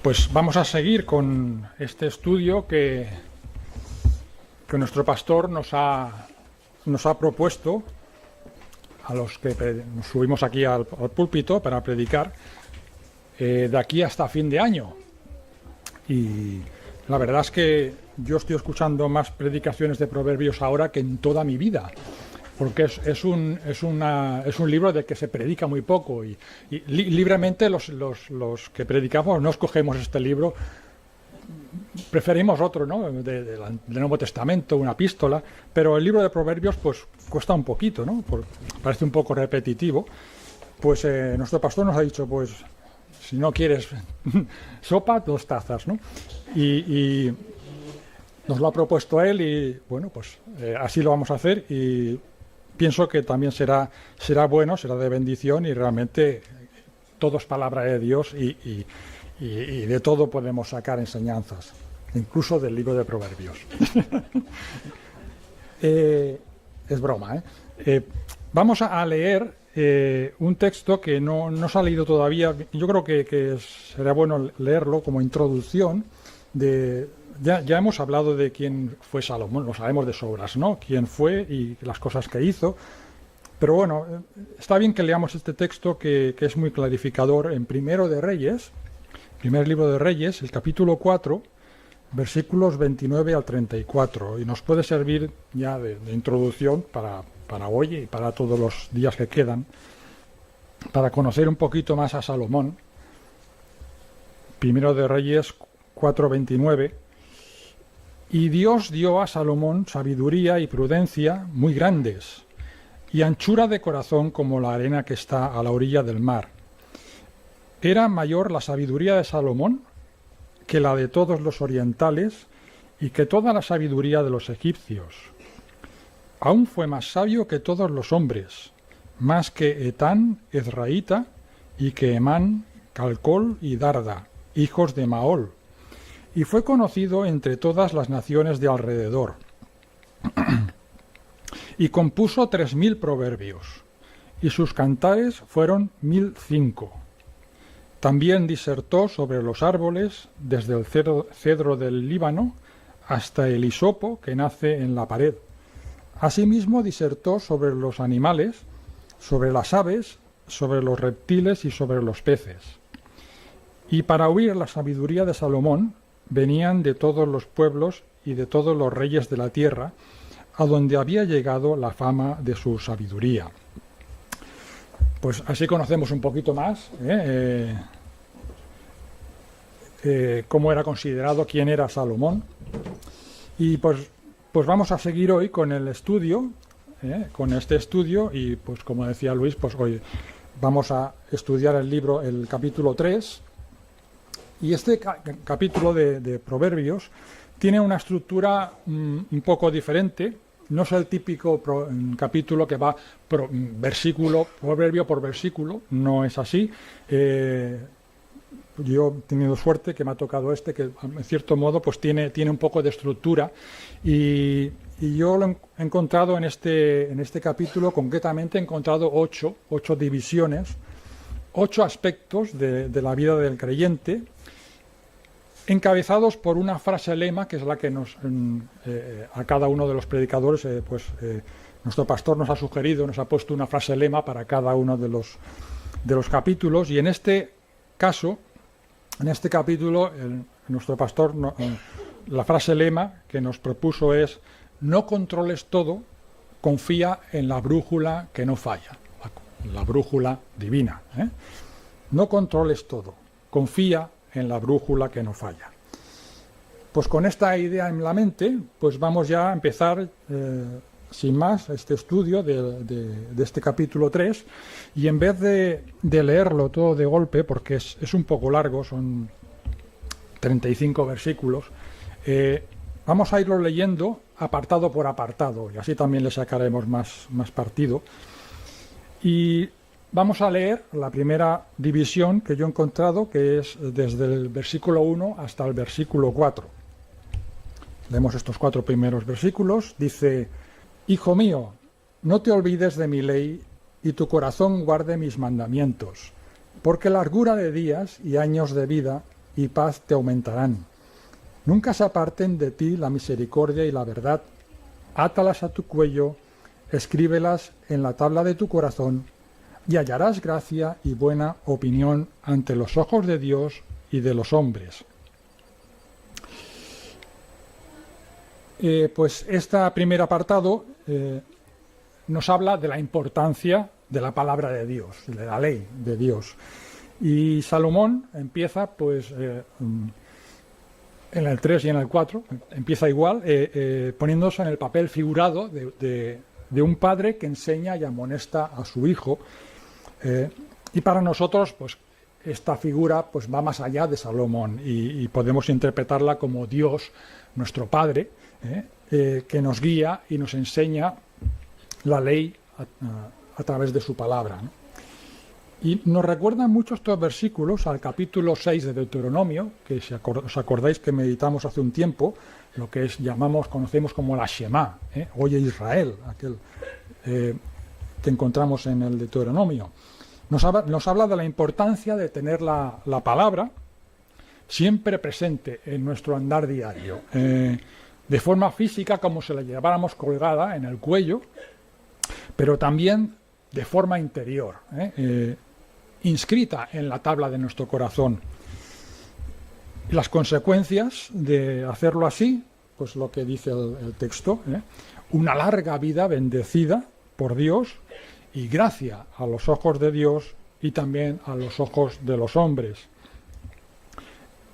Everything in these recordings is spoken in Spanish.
Pues vamos a seguir con este estudio que nuestro pastor nos ha propuesto a los que nos subimos aquí al púlpito para predicar de aquí hasta fin de año. Y la verdad es que yo estoy escuchando más predicaciones de Proverbios ahora que en toda mi vida, porque es un libro del que se predica muy poco y libremente los que predicamos no escogemos este libro, preferimos otro, ¿no? del Nuevo Testamento, una epístola, pero el libro de Proverbios pues cuesta un poquito, ¿no? Parece un poco repetitivo. Pues nuestro pastor nos ha dicho, pues si no quieres sopa, 2 tazas, ¿no? Y nos lo ha propuesto él y bueno, pues así lo vamos a hacer y pienso que también será bueno, será de bendición y realmente todo es palabra de Dios y de todo podemos sacar enseñanzas, incluso del libro de Proverbios. Es broma, ¿eh? Vamos a leer un texto que no se ha leído todavía. Yo creo que será bueno leerlo como introducción. Ya hemos hablado de quién fue Salomón, lo sabemos de sobras, ¿no? Quién fue y las cosas que hizo. Pero bueno, está bien que leamos este texto que es muy clarificador en Primero de Reyes, primer libro de Reyes, el capítulo 4, versículos 29 al 34. Y nos puede servir ya de introducción para hoy y para todos los días que quedan, para conocer un poquito más a Salomón. Primero de Reyes 4:29. Y Dios dio a Salomón sabiduría y prudencia muy grandes, y anchura de corazón como la arena que está a la orilla del mar. Era mayor la sabiduría de Salomón que la de todos los orientales y que toda la sabiduría de los egipcios. Aún fue más sabio que todos los hombres, más que Etán, Ezraíta, y que Emán, Calcol y Darda, hijos de Maol. Y fue conocido entre todas las naciones de alrededor. Y compuso 3000 proverbios, y sus cantares fueron 1005. También disertó sobre los árboles, desde el cedro del Líbano hasta el hisopo que nace en la pared. Asimismo disertó sobre los animales, sobre las aves, sobre los reptiles y sobre los peces. Y para oír la sabiduría de Salomón venían de todos los pueblos y de todos los reyes de la tierra, a donde había llegado la fama de su sabiduría. Pues así conocemos un poquito más cómo era considerado, quién era Salomón. Y pues vamos a seguir hoy con el estudio, con este estudio, y pues como decía Luis, pues hoy vamos a estudiar el libro, el capítulo 3. Y este capítulo de Proverbios tiene una estructura un poco diferente. No es el típico capítulo que va proverbio por versículo, no es así. Yo he tenido suerte que me ha tocado que en cierto modo pues tiene un poco de estructura y yo lo he encontrado en este capítulo, concretamente he encontrado 8 divisiones, 8 aspectos de la vida del creyente, encabezados por una frase lema, que es la que a cada uno de los predicadores, nuestro pastor nos ha sugerido, nos ha puesto una frase lema para cada uno de los capítulos, y en este caso, en este capítulo, nuestro pastor, la frase lema que nos propuso es: no controles todo, confía en la brújula que no falla, la brújula divina. No controles todo, confía en la brújula que no falla. Pues con esta idea en la mente, pues vamos ya a empezar sin más este estudio de este capítulo 3, y en vez de leerlo todo de golpe, porque es un poco largo, son 35 versículos, vamos a irlo leyendo apartado por apartado, y así también le sacaremos más partido. Y vamos a leer la primera división que yo he encontrado, que es desde el versículo 1 hasta el versículo 4. Leemos estos 4 primeros versículos. Dice: Hijo mío, no te olvides de mi ley, y tu corazón guarde mis mandamientos, porque largura de días y años de vida y paz te aumentarán. Nunca se aparten de ti la misericordia y la verdad. Átalas a tu cuello, escríbelas en la tabla de tu corazón, y hallarás gracia y buena opinión ante los ojos de Dios y de los hombres. Pues este primer apartado nos habla de la importancia de la palabra de Dios, de la ley de Dios. Y Salomón empieza, pues, en el 3 y en el 4, empieza igual, poniéndose en el papel figurado de un padre que enseña y amonesta a su hijo. Y para nosotros, pues, esta figura pues, va más allá de Salomón y podemos interpretarla como Dios, nuestro Padre, que nos guía y nos enseña la ley a través de su palabra, ¿no? Y nos recuerdan mucho estos versículos al capítulo 6 de Deuteronomio, que si os acordáis que meditamos hace un tiempo, lo que conocemos como la Shema, Oye Israel, aquel que encontramos en el Deuteronomio. Nos habla de la importancia de tener la palabra siempre presente en nuestro andar diario, de forma física, como si la lleváramos colgada en el cuello, pero también de forma interior, inscrita en la tabla de nuestro corazón. Y las consecuencias de hacerlo así, pues lo que dice el texto, una larga vida bendecida por Dios y gracia a los ojos de Dios y también a los ojos de los hombres.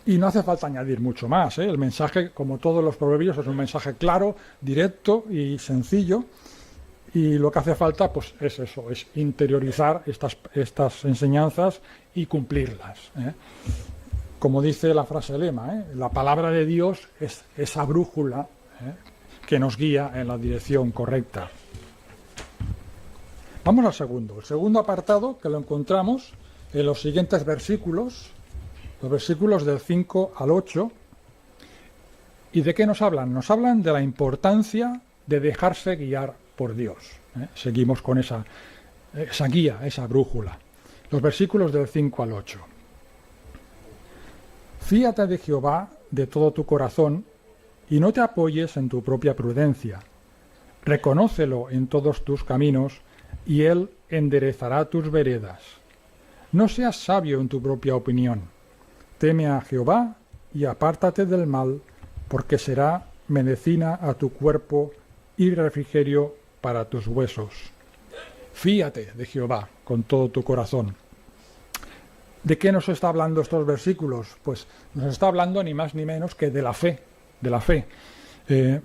Y no hace falta añadir mucho más, El mensaje, como todos los proverbios, es un mensaje claro, directo y sencillo. Y lo que hace falta, pues, es eso, es interiorizar estas enseñanzas y cumplirlas. Como dice la frase lema, la palabra de Dios es esa brújula que nos guía en la dirección correcta. Vamos al segundo. El segundo apartado, que lo encontramos en los siguientes versículos, los versículos del 5 al 8. ¿Y de qué nos hablan? Nos hablan de la importancia de dejarse guiar por Dios. Seguimos con esa guía, esa brújula. Los versículos del 5 al 8. Fíate de Jehová de todo tu corazón y no te apoyes en tu propia prudencia. Reconócelo en todos tus caminos y Él enderezará tus veredas. No seas sabio en tu propia opinión. Teme a Jehová y apártate del mal, porque será medicina a tu cuerpo y refrigerio para tus huesos. Fíate de Jehová con todo tu corazón. ¿De qué nos está hablando estos versículos? Pues nos está hablando ni más ni menos que de la fe, de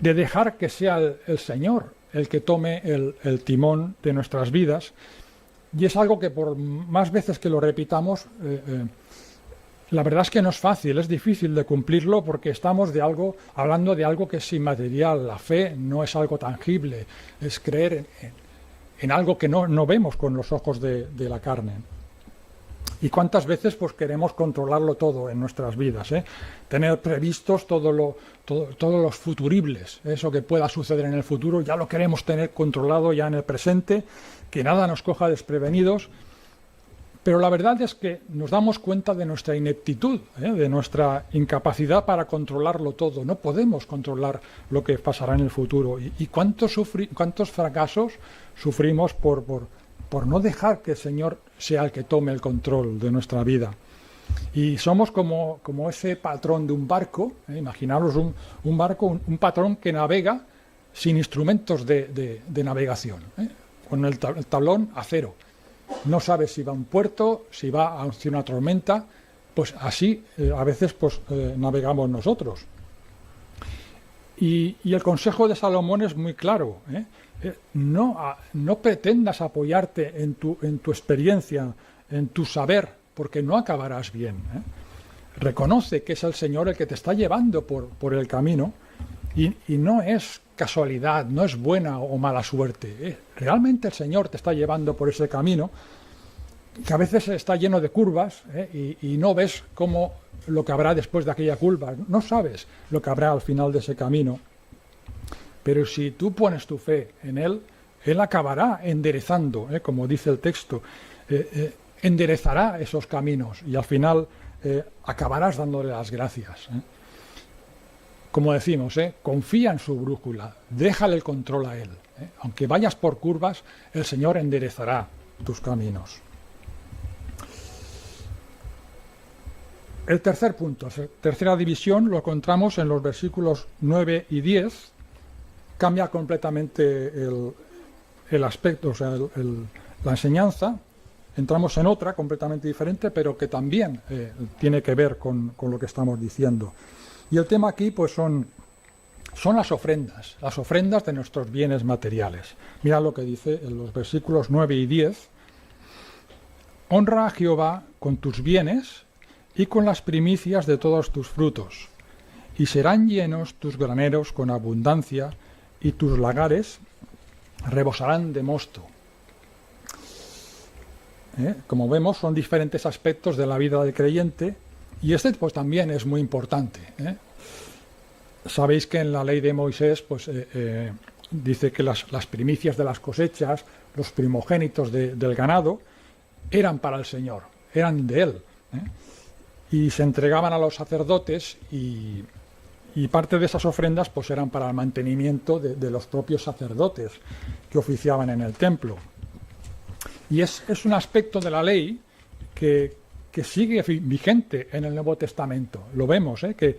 dejar que sea el Señor el que tome el timón de nuestras vidas. Y es algo que por más veces que lo repitamos, la verdad es que no es fácil, es difícil de cumplirlo porque estamos hablando de algo que es inmaterial. La fe no es algo tangible, es creer en algo que no vemos con los ojos de la carne. Y cuántas veces pues queremos controlarlo todo en nuestras vidas, tener previstos todos los futuribles, eso que pueda suceder en el futuro, ya lo queremos tener controlado ya en el presente, que nada nos coja desprevenidos. Pero la verdad es que nos damos cuenta de nuestra ineptitud, de nuestra incapacidad para controlarlo todo. No podemos controlar lo que pasará en el futuro. ¿Y cuántos fracasos sufrimos por no dejar que el Señor sea el que tome el control de nuestra vida? Y somos como ese patrón de un barco, imaginaros un barco, un patrón que navega sin instrumentos de navegación, con el tablón a cero. No sabe si va a un puerto, si va hacia una tormenta. Pues así a veces navegamos nosotros. Y el consejo de Salomón es muy claro, no pretendas apoyarte en tu experiencia, en tu saber, porque no acabarás bien. Reconoce que es el Señor el que te está llevando por el camino y no es casualidad, no es buena o mala suerte. Realmente el Señor te está llevando por ese camino que a veces está lleno de curvas y no ves lo que habrá después de aquella curva, no sabes lo que habrá al final de ese camino. Pero si tú pones tu fe en Él, Él acabará enderezando, como dice el texto, enderezará esos caminos y al final acabarás dándole las gracias. Como decimos, confía en su brújula, déjale el control a él. Aunque vayas por curvas, el Señor enderezará tus caminos. El tercer punto, tercera división, lo encontramos en los versículos 9 y 10. Cambia completamente el aspecto, o sea, la enseñanza. Entramos en otra completamente diferente, pero que también tiene que ver con lo que estamos diciendo. Y el tema aquí pues son las ofrendas de nuestros bienes materiales. Mira lo que dice en los versículos 9 y 10. Honra a Jehová con tus bienes y con las primicias de todos tus frutos, y serán llenos tus graneros con abundancia, y tus lagares rebosarán de mosto. Como vemos, son diferentes aspectos de la vida del creyente, y este pues también es muy importante. Sabéis que en la ley de Moisés pues, dice que las primicias de las cosechas, los primogénitos del ganado, eran para el Señor, eran de Él. Y se entregaban a los sacerdotes y parte de esas ofrendas pues eran para el mantenimiento de los propios sacerdotes que oficiaban en el templo. Y es un aspecto de la ley que sigue vigente en el Nuevo Testamento. Lo vemos, que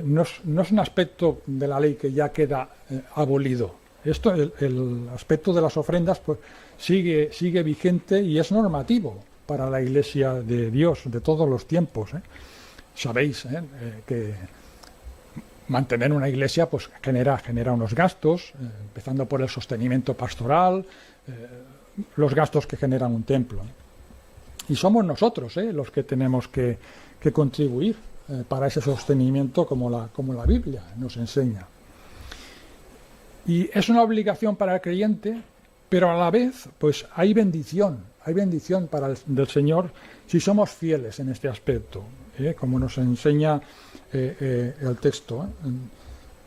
no es un aspecto de la ley que ya queda abolido. Esto, el aspecto de las ofrendas pues sigue vigente y es normativo para la Iglesia de Dios de todos los tiempos. Sabéis que mantener una iglesia pues genera unos gastos, empezando por el sostenimiento pastoral, los gastos que genera un templo. Y somos nosotros los que tenemos que contribuir para ese sostenimiento como la Biblia nos enseña. Y es una obligación para el creyente, pero a la vez pues hay bendición del Señor si somos fieles en este aspecto, como nos enseña el texto.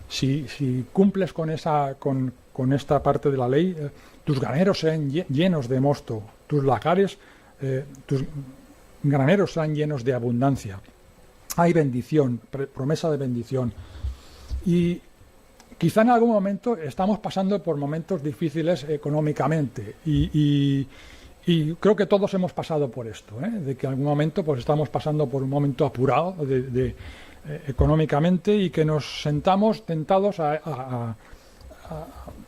Si cumples con esta parte de la ley, tus graneros serán llenos de mosto, tus lagares, tus graneros serán llenos de abundancia. Hay bendición, promesa de bendición. Y quizá en algún momento estamos pasando por momentos difíciles económicamente y creo que todos hemos pasado por esto, de que en algún momento pues estamos pasando por un momento apurado económicamente y que nos sentamos tentados a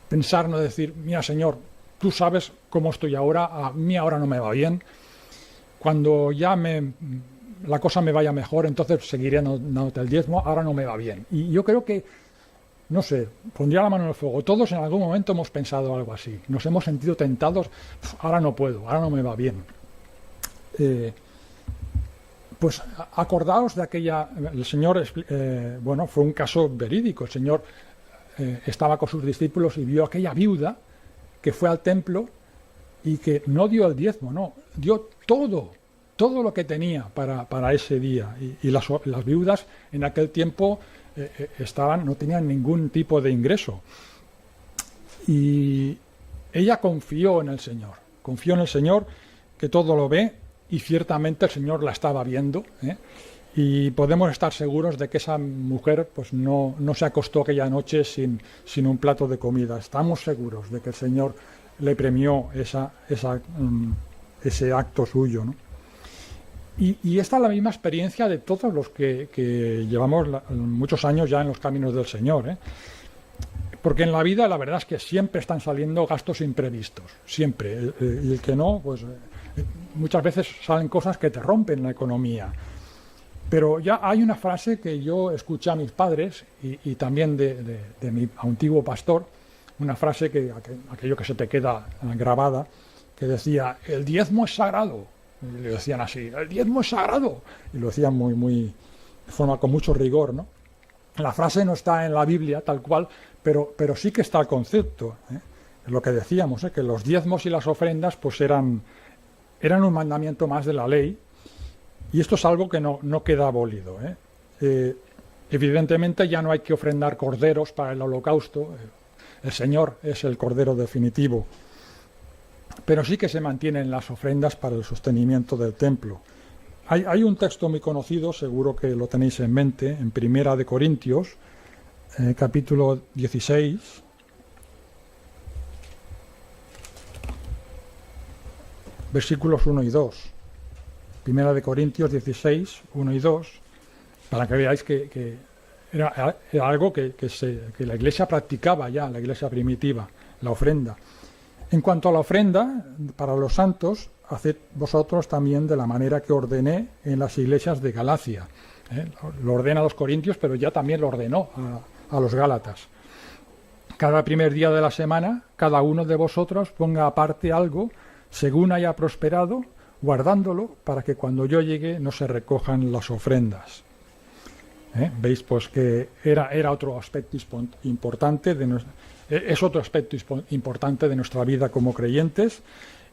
pensar, no decir, mira Señor, tú sabes cómo estoy ahora, a mí ahora no me va bien, cuando ya la cosa me vaya mejor, entonces seguiré dándote el diezmo, ahora no me va bien. Y yo creo que, no sé, pondría la mano en el fuego. Todos en algún momento hemos pensado algo así. Nos hemos sentido tentados, ahora no puedo, ahora no me va bien. Pues acordaos de aquella... El Señor, fue un caso verídico. El Señor estaba con sus discípulos y vio a aquella viuda que fue al templo y que no dio el diezmo, no, dio todo lo que tenía para ese día. Y las viudas en aquel tiempo no tenían ningún tipo de ingreso. Y ella confió en el Señor que todo lo ve, y ciertamente el Señor la estaba viendo, y podemos estar seguros de que esa mujer pues no se acostó aquella noche sin un plato de comida. Estamos seguros de que el Señor le premió ese acto suyo, ¿no? Y esta es la misma experiencia de todos los que llevamos muchos años ya en los caminos del Señor, porque en la vida la verdad es que siempre están saliendo gastos imprevistos, siempre, y el que no, pues muchas veces salen cosas que te rompen la economía. Pero ya hay una frase que yo escuché a mis padres y también de mi antiguo pastor, una frase aquello que se te queda grabada, que decía, el diezmo es sagrado. Y le decían así, el diezmo es sagrado. Y lo decían muy de forma con mucho rigor, ¿no? La frase no está en la Biblia tal cual, pero sí que está el concepto. Es lo que decíamos, que los diezmos y las ofrendas pues eran un mandamiento más de la ley. Y esto es algo que no queda abolido. Evidentemente ya no hay que ofrendar corderos para el holocausto. El Señor es el cordero definitivo. Pero sí que se mantienen las ofrendas para el sostenimiento del templo. Hay un texto muy conocido, seguro que lo tenéis en mente, en Primera de Corintios, capítulo 16, versículos 1 y 2. Primera de Corintios 16, 1 y 2, para que veáis que era algo que la Iglesia practicaba ya, la Iglesia primitiva, la ofrenda. En cuanto a la ofrenda para los santos, haced vosotros también de la manera que ordené en las iglesias de Galacia. Lo ordena a los corintios, pero ya también lo ordenó a los gálatas. Cada primer día de la semana, cada uno de vosotros ponga aparte algo, según haya prosperado, guardándolo para que cuando yo llegue no se recojan las ofrendas. Veis pues que era otro aspecto importante es otro aspecto importante de nuestra vida como creyentes,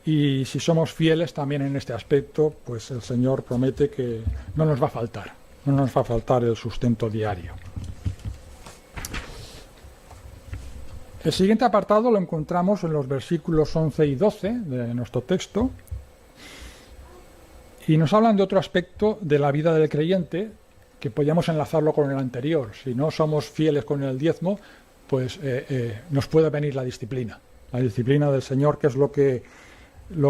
y si somos fieles también en este aspecto, pues el Señor promete que no nos va a faltar el sustento diario. El siguiente apartado lo encontramos en los versículos 11 y 12 de nuestro texto, y nos hablan de otro aspecto de la vida del creyente que podríamos enlazarlo con el anterior. Si no somos fieles con el diezmo, pues nos puede venir la disciplina del Señor, que es lo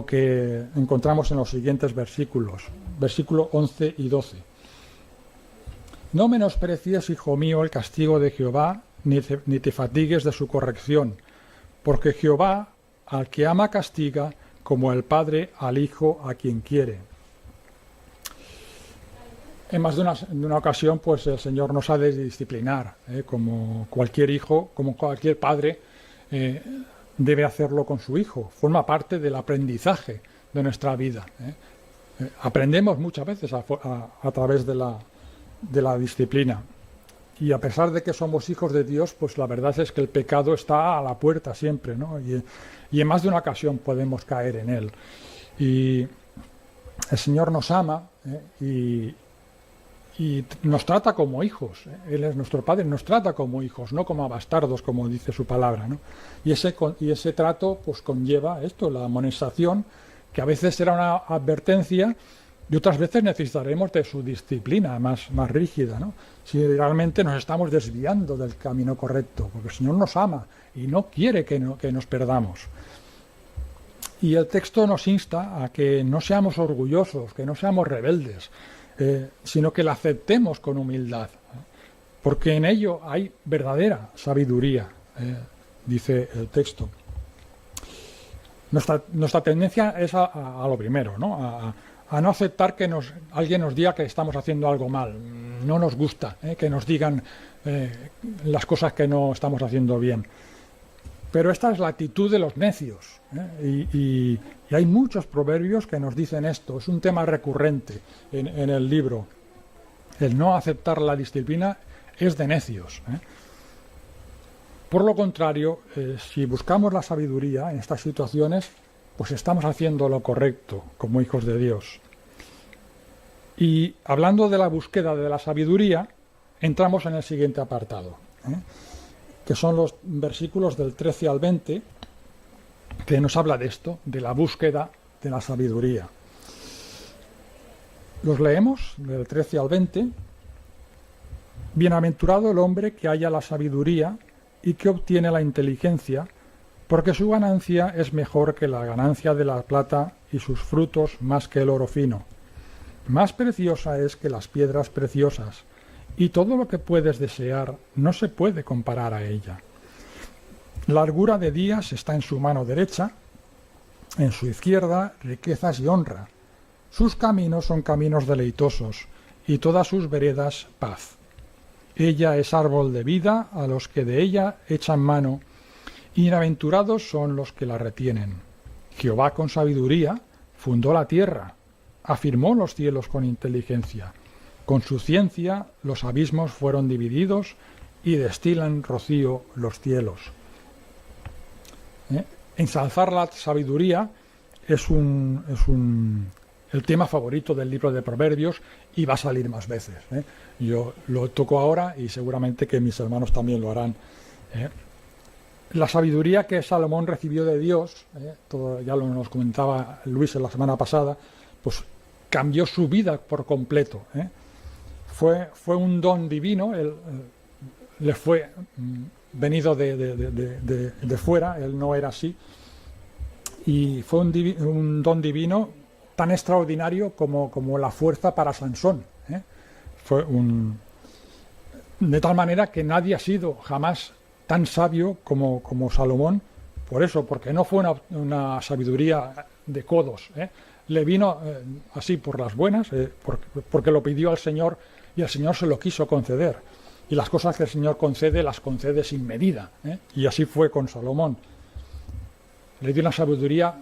que encontramos en los siguientes versículos, versículo 11 y 12. No menosprecies, hijo mío, el castigo de Jehová, ni te fatigues de su corrección, porque Jehová al que ama castiga, como el Padre al Hijo a quien quiere. En más de una ocasión, pues el Señor nos ha de disciplinar, como cualquier hijo, como cualquier padre debe hacerlo con su hijo. Forma parte del aprendizaje de nuestra vida. Aprendemos muchas veces a través de la disciplina. Y a pesar de que somos hijos de Dios, pues la verdad es que el pecado está a la puerta siempre, ¿no? Y en más de una ocasión podemos caer en él. Y el Señor nos ama y nos trata como hijos. Él es nuestro Padre, nos trata como hijos, no como a bastardos, como dice su palabra, ¿no? Y ese trato pues conlleva esto, la amonestación, que a veces será una advertencia y otras veces necesitaremos de su disciplina más rígida, ¿no? Si realmente nos estamos desviando del camino correcto, porque el Señor nos ama y no quiere que nos perdamos. Y el texto nos insta a que no seamos orgullosos, que no seamos rebeldes, sino que la aceptemos con humildad, porque en ello hay verdadera sabiduría, dice el texto. Nuestra tendencia es a lo primero, ¿no? A no aceptar que alguien nos diga que estamos haciendo algo mal. No nos gusta que nos digan las cosas que no estamos haciendo bien. Pero esta es la actitud de los necios, y hay muchos proverbios que nos dicen esto. Es un tema recurrente en el libro. El no aceptar la disciplina es de necios. Por lo contrario, si buscamos la sabiduría en estas situaciones, pues estamos haciendo lo correcto como hijos de Dios. Y hablando de la búsqueda de la sabiduría, entramos en el siguiente apartado, que son los versículos del 13 al 20, que nos habla de esto, de la búsqueda de la sabiduría. Los leemos del 13 al 20. Bienaventurado el hombre que halla la sabiduría y que obtiene la inteligencia, porque su ganancia es mejor que la ganancia de la plata y sus frutos más que el oro fino. Más preciosa es que las piedras preciosas, y todo lo que puedes desear no se puede comparar a ella. Largura de días está en su mano derecha, en su izquierda riquezas y honra. Sus caminos son caminos deleitosos, y todas sus veredas paz. Ella es árbol de vida a los que de ella echan mano, y bienaventurados son los que la retienen. Jehová con sabiduría fundó la tierra, afirmó los cielos con inteligencia. Con su ciencia los abismos fueron divididos y destilan rocío los cielos. Ensalzar la sabiduría es el tema favorito del libro de Proverbios y va a salir más veces. Yo lo toco ahora y seguramente que mis hermanos también lo harán. La sabiduría que Salomón recibió de Dios, todo ya lo nos comentaba Luis en la semana pasada, pues cambió su vida por completo. Fue un don divino, le fue venido de fuera, él no era así, y fue un don divino tan extraordinario como la fuerza para Sansón. De tal manera que nadie ha sido jamás tan sabio como Salomón, por eso, porque no fue una sabiduría de codos, le vino así por las buenas, porque lo pidió al Señor y el Señor se lo quiso conceder. Y las cosas que el Señor concede, las concede sin medida. Y así fue con Salomón. Le dio una sabiduría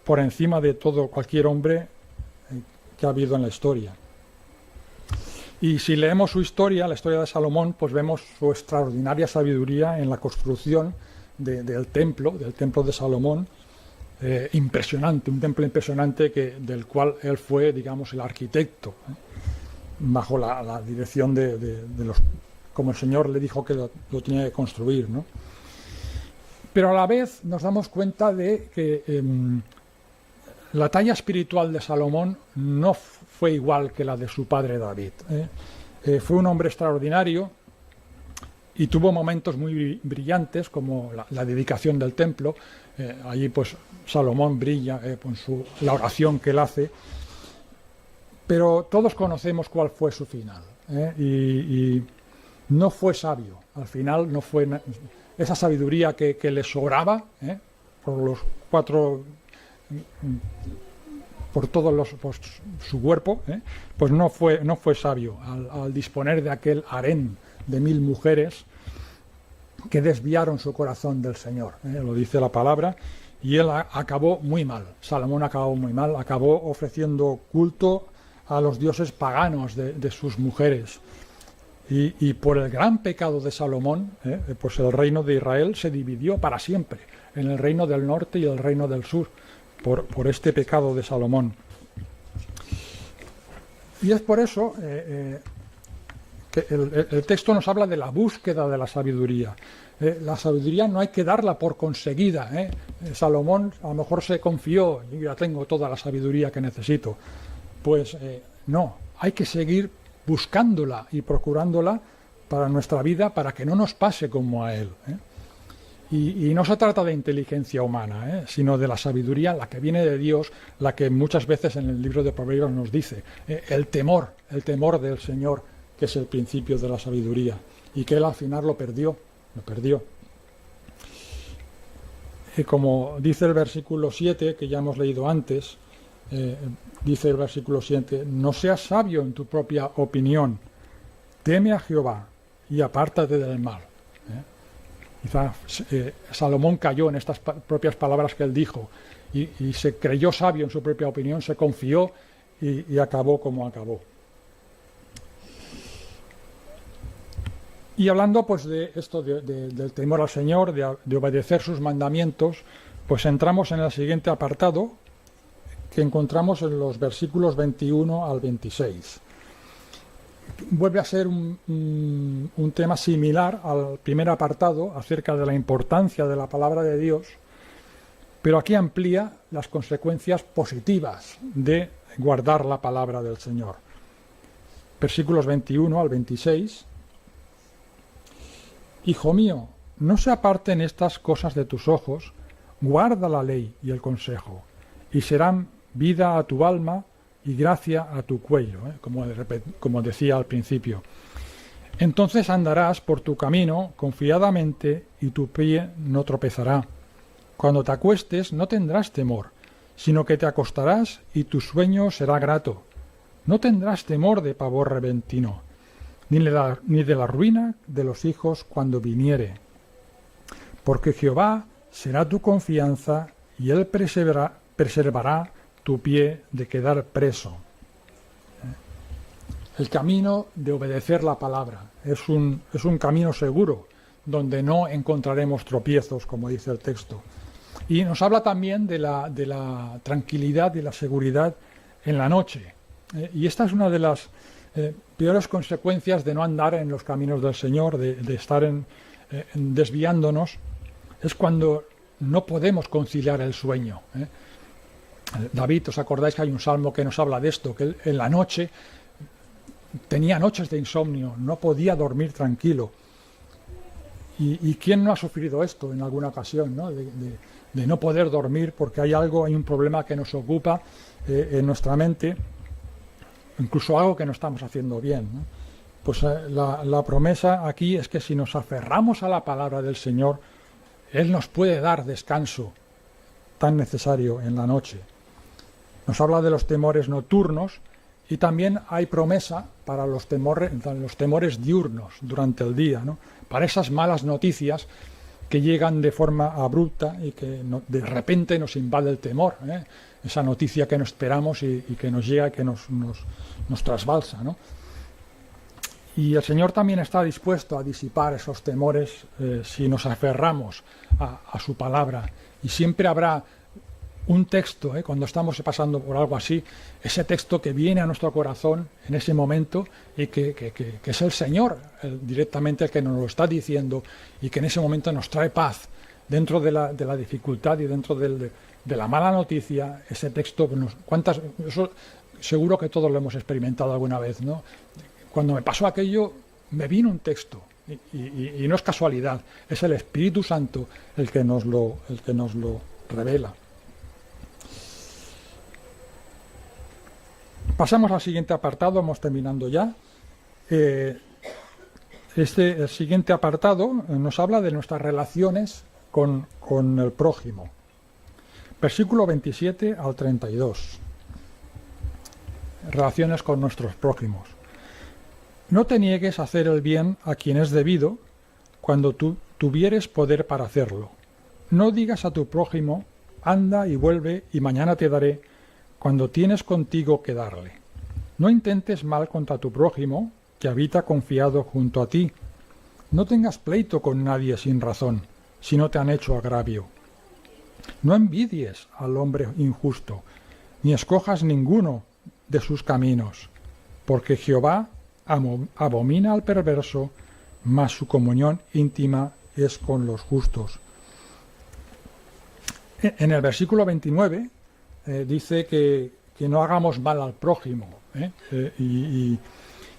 por encima de todo cualquier hombre que ha habido en la historia. Y si leemos su historia, la historia de Salomón, pues vemos su extraordinaria sabiduría en la construcción del templo de Salomón, impresionante, un templo impresionante del cual él fue, digamos, el arquitecto, bajo la dirección de los, como el Señor le dijo que lo tenía que construir, ¿no? Pero a la vez nos damos cuenta de que la talla espiritual de Salomón no fue igual que la de su padre David. Fue un hombre extraordinario y tuvo momentos muy brillantes, como la dedicación del templo. Allí pues Salomón brilla con la oración que él hace. Pero todos conocemos cuál fue su final. Y no fue sabio. Al final no fue esa sabiduría que le sobraba por los cuatro, por su cuerpo, pues no fue sabio al disponer de aquel harén de 1000 mujeres que desviaron su corazón del Señor. Lo dice la palabra. Y él acabó muy mal. Salomón acabó muy mal. Acabó ofreciendo culto a los dioses paganos de sus mujeres. Y por el gran pecado de Salomón, pues el reino de Israel se dividió para siempre en el reino del norte y el reino del sur, por este pecado de Salomón. Y es por eso que el texto nos habla de la búsqueda de la sabiduría. La sabiduría no hay que darla por conseguida. Salomón a lo mejor se confió, yo ya tengo toda la sabiduría que necesito. Pues no, hay que seguir buscándola y procurándola para nuestra vida, para que no nos pase como a él. Y no se trata de inteligencia humana, sino de la sabiduría, la que viene de Dios, la que muchas veces en el libro de Proverbios nos dice, el temor del Señor, que es el principio de la sabiduría, y que él al final lo perdió. Y como dice el versículo 7, que ya hemos leído antes, dice el versículo 7, no seas sabio en tu propia opinión, teme a Jehová y apártate del mal. Quizá Salomón cayó en estas propias palabras que él dijo y se creyó sabio en su propia opinión, se confió y acabó como acabó. Y hablando pues de esto del temor al Señor, de obedecer sus mandamientos, pues entramos en el siguiente apartado que encontramos en los versículos 21 al 26. Vuelve a ser un tema similar al primer apartado acerca de la importancia de la palabra de Dios, pero aquí amplía las consecuencias positivas de guardar la palabra del Señor. Versículos 21 al 26. Hijo mío, no se aparten estas cosas de tus ojos, guarda la ley y el consejo, y serán vida a tu alma y gracia a tu cuello, como decía al principio. Entonces andarás por tu camino confiadamente y tu pie no tropezará. Cuando te acuestes no tendrás temor, sino que te acostarás y tu sueño será grato. No tendrás temor de pavor repentino, ni de la ruina de los hijos cuando viniere. Porque Jehová será tu confianza y él preservará tu pie de quedar preso. El camino de obedecer la palabra es un camino seguro, donde no encontraremos tropiezos, como dice el texto. Y nos habla también de la tranquilidad y la seguridad en la noche. Y esta es una de las peores consecuencias de no andar en los caminos del Señor, de estar desviándonos, es cuando no podemos conciliar el sueño. David, ¿os acordáis que hay un salmo que nos habla de esto? Que él, en la noche tenía noches de insomnio, no podía dormir tranquilo. ¿Y quién no ha sufrido esto en alguna ocasión, ¿no? De no poder dormir porque hay un problema que nos ocupa en nuestra mente, incluso algo que no estamos haciendo bien, ¿no? Pues la promesa aquí es que si nos aferramos a la palabra del Señor, Él nos puede dar descanso tan necesario en la noche. Nos habla de los temores nocturnos y también hay promesa para los temores diurnos durante el día, ¿no? Para esas malas noticias que llegan de forma abrupta y que de repente nos invade el temor, ¿eh? Esa noticia que no esperamos y que nos llega, que nos trasbalsa, ¿no? Y el Señor también está dispuesto a disipar esos temores si nos aferramos a su palabra. Y siempre habrá un texto, cuando estamos pasando por algo así, ese texto que viene a nuestro corazón en ese momento y que es el Señor directamente el que nos lo está diciendo y que en ese momento nos trae paz dentro de la dificultad y dentro de la mala noticia. Ese texto, eso seguro que todos lo hemos experimentado alguna vez, ¿no? Cuando me pasó aquello, me vino un texto y no es casualidad, es el Espíritu Santo el que nos lo revela. Pasamos al siguiente apartado, vamos terminando ya. El siguiente apartado nos habla de nuestras relaciones con el prójimo. Versículo 27 al 32. Relaciones con nuestros prójimos. No te niegues a hacer el bien a quien es debido cuando tú tuvieres poder para hacerlo. No digas a tu prójimo, anda y vuelve y mañana te daré, cuando tienes contigo que darle. No intentes mal contra tu prójimo, que habita confiado junto a ti. No tengas pleito con nadie sin razón, si no te han hecho agravio. No envidies al hombre injusto, ni escojas ninguno de sus caminos, porque Jehová abomina al perverso, mas su comunión íntima es con los justos. En el versículo 29 dice que no hagamos mal al prójimo, y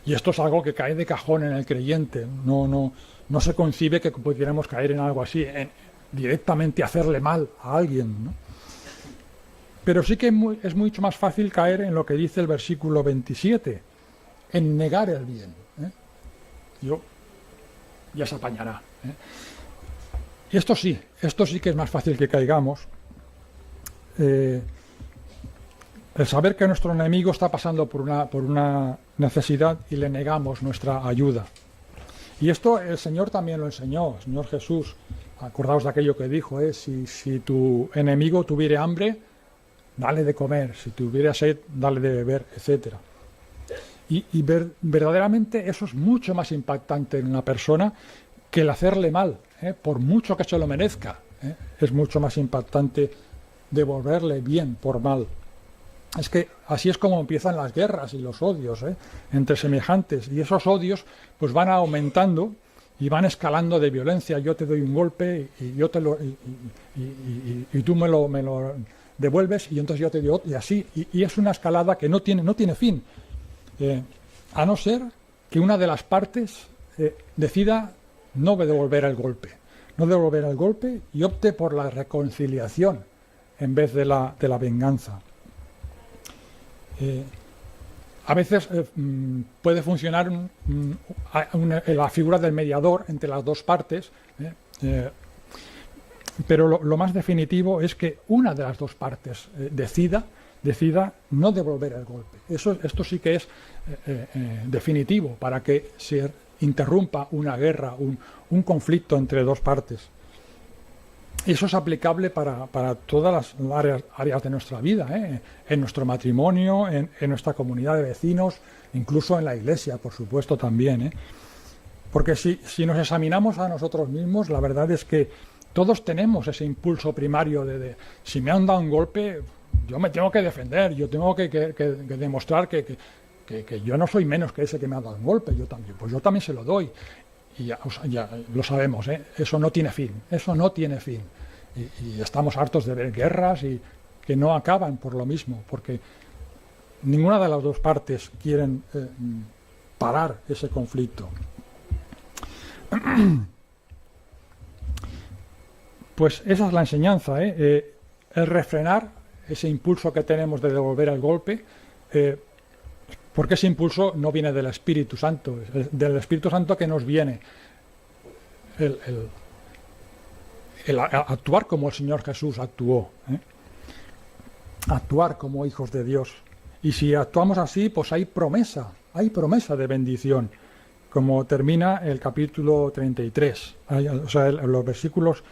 esto es algo que cae de cajón en el creyente. No se concibe que pudiéramos caer en algo así, directamente hacerle mal a alguien, ¿no? Pero sí que es mucho más fácil caer en lo que dice el versículo 27, en negar el bien. Ya se apañará. Y esto sí que es más fácil que caigamos. El saber que nuestro enemigo está pasando por una necesidad y le negamos nuestra ayuda. Y esto el Señor también lo enseñó, el Señor Jesús. Acordaos de aquello que dijo, si tu enemigo tuviere hambre, dale de comer, si tuviera sed, dale de beber, etc. Y verdaderamente eso es mucho más impactante en una persona que el hacerle mal, por mucho que se lo merezca. Es mucho más impactante devolverle bien por mal. Es que así es como empiezan las guerras y los odios entre semejantes, y esos odios pues van aumentando y van escalando de violencia. Yo te doy un golpe y yo te lo y tú me lo devuelves y entonces yo te doy otro, y así, y es una escalada que no tiene fin, a no ser que una de las partes decida no devolver el golpe y opte por la reconciliación en vez de la venganza. A veces puede funcionar la figura del mediador entre las dos partes, pero lo más definitivo es que una de las dos partes decida no devolver el golpe. Esto sí que es definitivo para que se interrumpa una guerra, un conflicto entre dos partes. Eso es aplicable para todas las áreas de nuestra vida, en nuestro matrimonio, en nuestra comunidad de vecinos, incluso en la iglesia, por supuesto, también. Porque si nos examinamos a nosotros mismos, la verdad es que todos tenemos ese impulso primario de si me han dado un golpe, yo me tengo que defender, yo tengo que demostrar que yo no soy menos que ese que me ha dado un golpe, yo también se lo doy. Y ya lo sabemos, eso no tiene fin. Y estamos hartos de ver guerras y que no acaban por lo mismo, porque ninguna de las dos partes quieren parar ese conflicto. Pues esa es la enseñanza, el refrenar ese impulso que tenemos de devolver el golpe, porque ese impulso no viene del Espíritu Santo, del Espíritu Santo que nos viene el actuar como el Señor Jesús actuó, actuar como hijos de Dios. Y si actuamos así, pues hay promesa de bendición, como termina el capítulo 33, o sea, los versículos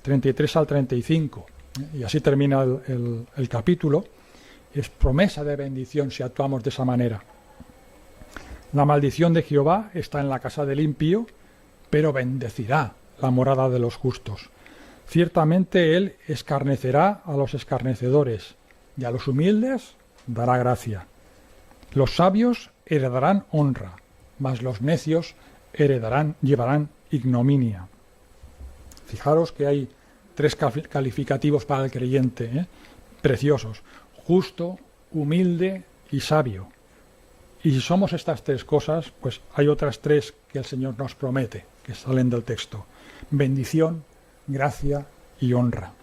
33 al 35, y así termina el capítulo. Es promesa de bendición si actuamos de esa manera. La maldición de Jehová está en la casa del impío, pero bendecirá la morada de los justos. Ciertamente él escarnecerá a los escarnecedores, y a los humildes dará gracia. Los sabios heredarán honra, mas los necios llevarán ignominia. Fijaros que hay 3 calificativos para el creyente, preciosos: justo, humilde y sabio. Y si somos estas 3 cosas, pues hay otras 3 que el Señor nos promete, que salen del texto: bendición, gracia y honra.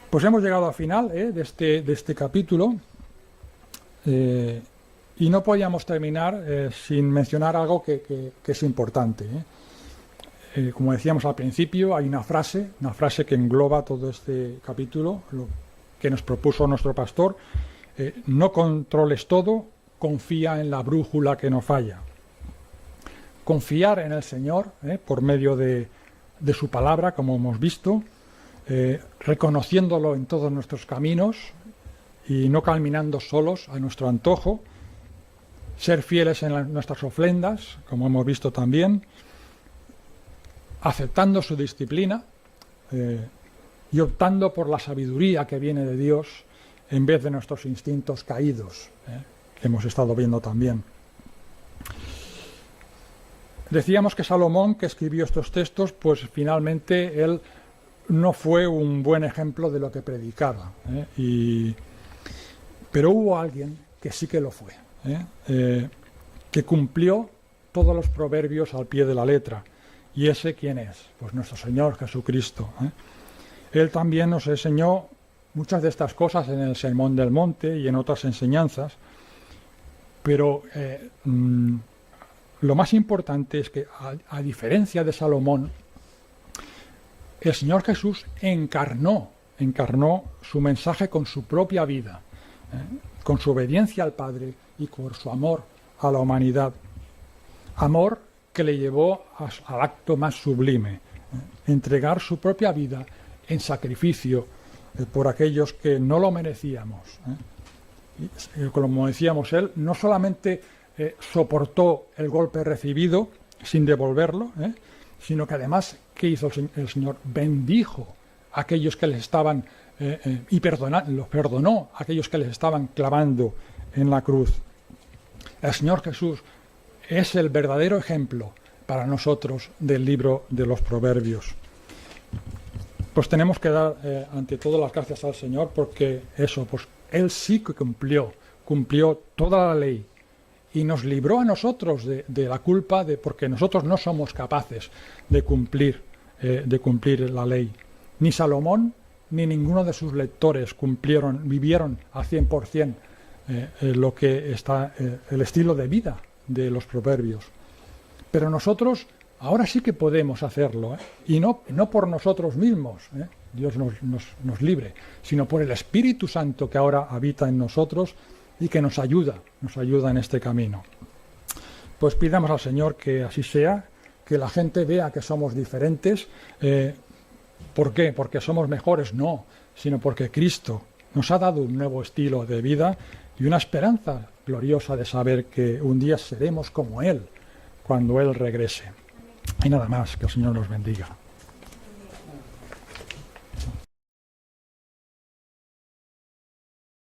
Pues hemos llegado al final de este capítulo, y no podíamos terminar sin mencionar algo que es importante. Como decíamos al principio, hay una frase que engloba todo este capítulo, lo que nos propuso nuestro pastor: no controles todo, confía en la brújula que no falla. Confiar en el Señor por medio de su palabra, como hemos visto, reconociéndolo en todos nuestros caminos y no caminando solos a nuestro antojo, ser fieles en nuestras ofrendas, como hemos visto también, aceptando su disciplina y optando por la sabiduría que viene de Dios en vez de nuestros instintos caídos, que hemos estado viendo también. Decíamos que Salomón, que escribió estos textos, pues finalmente él no fue un buen ejemplo de lo que predicaba, pero hubo alguien que sí que lo fue, que cumplió todos los proverbios al pie de la letra. ¿Y ese quién es? Pues nuestro Señor Jesucristo. Él también nos enseñó muchas de estas cosas en el Sermón del Monte y en otras enseñanzas, pero lo más importante es que, a diferencia de Salomón, el Señor Jesús encarnó su mensaje con su propia vida, con su obediencia al Padre y con su amor a la humanidad. Amor que le llevó al acto más sublime, entregar su propia vida en sacrificio por aquellos que no lo merecíamos. Y, como decíamos, él no solamente soportó el golpe recibido sin devolverlo, sino que además, ¿qué hizo el Señor? Bendijo a aquellos que les estaban y los perdonó a aquellos que les estaban clavando en la cruz. El Señor Jesús es el verdadero ejemplo para nosotros del libro de los Proverbios. Pues tenemos que dar ante todo las gracias al Señor, porque eso, pues Él sí que cumplió toda la ley y nos libró a nosotros de la culpa, porque nosotros no somos capaces de cumplir la ley. Ni Salomón ni ninguno de sus lectores vivieron al 100% lo que está el estilo de vida de los Proverbios. Pero nosotros ahora sí que podemos hacerlo, y no por nosotros mismos, Dios nos libre, sino por el Espíritu Santo que ahora habita en nosotros y que nos ayuda en este camino. Pues pidamos al Señor que así sea, que la gente vea que somos diferentes. ¿Por qué? ¿Porque somos mejores? No, sino porque Cristo nos ha dado un nuevo estilo de vida y una esperanza gloriosa de saber que un día seremos como Él cuando Él regrese. Y nada más, que el Señor nos bendiga.